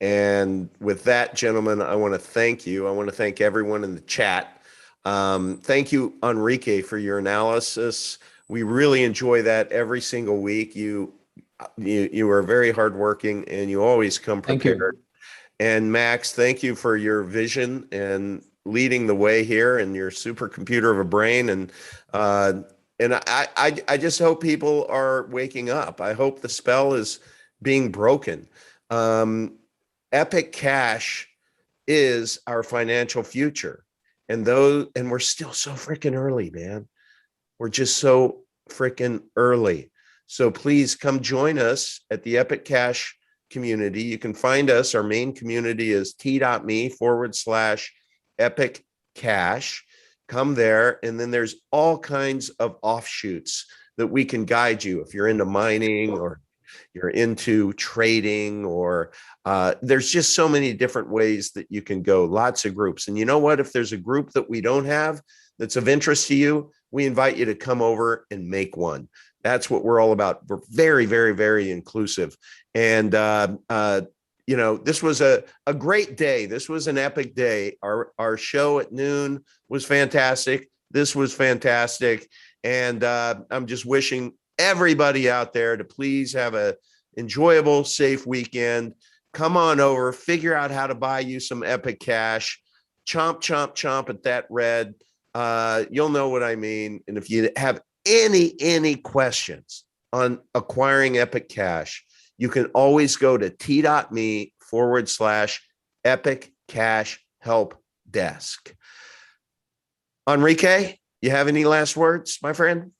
And with that, gentlemen, I want to thank you. I want to thank everyone in the chat. Thank you, Enrique, for your analysis. We really enjoy that every single week. You are very hardworking, and you always come prepared. And Max, thank you for your vision and leading the way here, and your supercomputer of a brain. And I just hope people are waking up. I hope the spell is being broken. Epic Cash is our financial future. And we're still so freaking early, man. We're just so freaking early. So please come join us at the Epic Cash community. You can find us. Our main community is t.me/Epic Cash. Come there, and then there's all kinds of offshoots that we can guide you if you're into mining, or you're into trading, or there's just so many different ways that you can go. Lots of groups. And you know what? If there's a group that we don't have that's of interest to you, we invite you to come over and make one. That's what we're all about. We're very, very, very inclusive. And you know, this was a great day. This was an epic day. Our show at noon was fantastic. This was fantastic. And I'm just wishing everybody out there to please have a enjoyable, safe weekend. Come on over, figure out how to buy you some Epic Cash. Chomp, chomp, chomp at that red. You'll know what I mean. And if you have any questions on acquiring Epic Cash, you can always go to t.me/Epic Cash Help Desk. Enrique, you have any last words, my friend?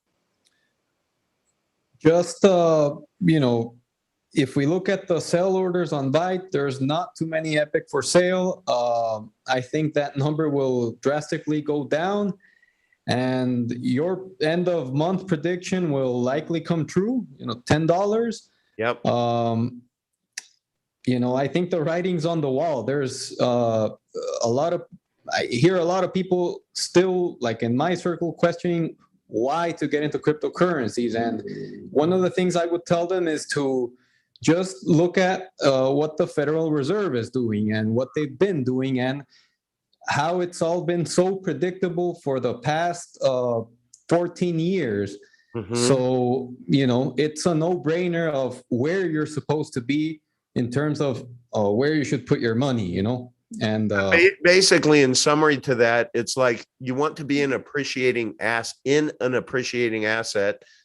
Just, you know, if we look at the sell orders on Byte, there's not too many Epic for sale. I think that number will drastically go down, and your end of month prediction will likely come true, you know, $10. Yep. You know, I think the writing's on the wall. There's I hear a lot of people still, like in my circle, questioning why to get into cryptocurrencies. And one of the things I would tell them is to just look at what the Federal Reserve is doing and what they've been doing, and how it's all been so predictable for the past 14 years. Mm-hmm. So, you know, it's a no-brainer of where you're supposed to be in terms of where you should put your money, you know? And basically, in summary to that, it's like you want to be an appreciating asset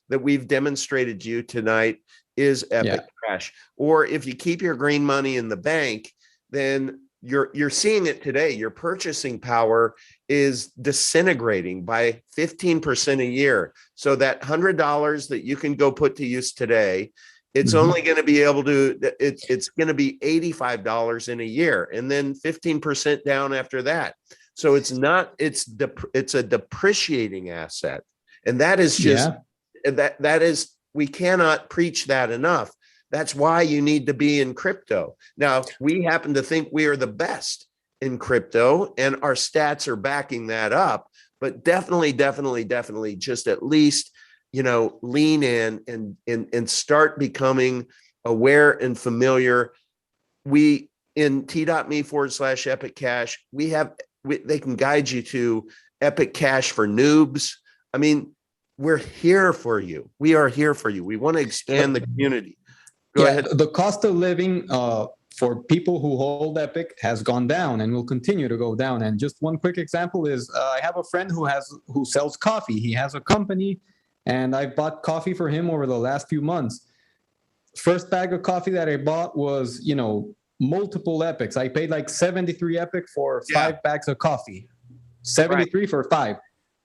that we've demonstrated to you tonight is Epic Cash. Or if you keep your green money in the bank, then you're seeing it today. Your purchasing power is disintegrating by 15% a year. So that $100 that you can go put to use today, it's only going to be able to, it's going to be $85 in a year, and then 15% down after that. So it's not, it's a depreciating asset. And that is just, that is, we cannot preach that enough. That's why you need to be in crypto. Now, we happen to think we are the best in crypto, and our stats are backing that up, but definitely just at least, lean in and start becoming aware and familiar. We in t.me/Epic Cash, they can guide you to Epic Cash for noobs. I mean, we're here for you. We are here for you. We want to expand the community. Go ahead. The cost of living for people who hold Epic has gone down and will continue to go down. And just one quick example is I have a friend who sells coffee. He has a company, and I bought coffee for him over the last few months. First bag of coffee that I bought was, multiple Epics. I paid like 73 Epic for 5 bags of coffee. 73 for 5.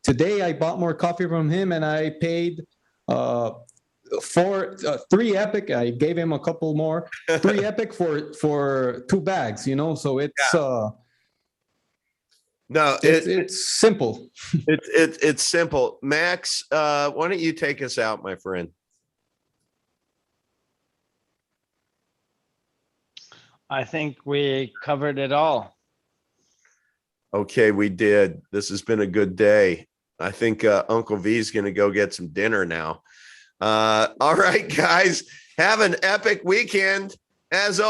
Today I bought more coffee from him, and I paid 3 Epic. I gave him a couple more. 3 Epic for 2 bags. So it's no, it's simple. It's simple. Max, why don't you take us out, my friend? I think we covered it all. Okay, we did. This has been a good day. I think Uncle V's going to go get some dinner now. All right, guys, have an epic weekend. As always.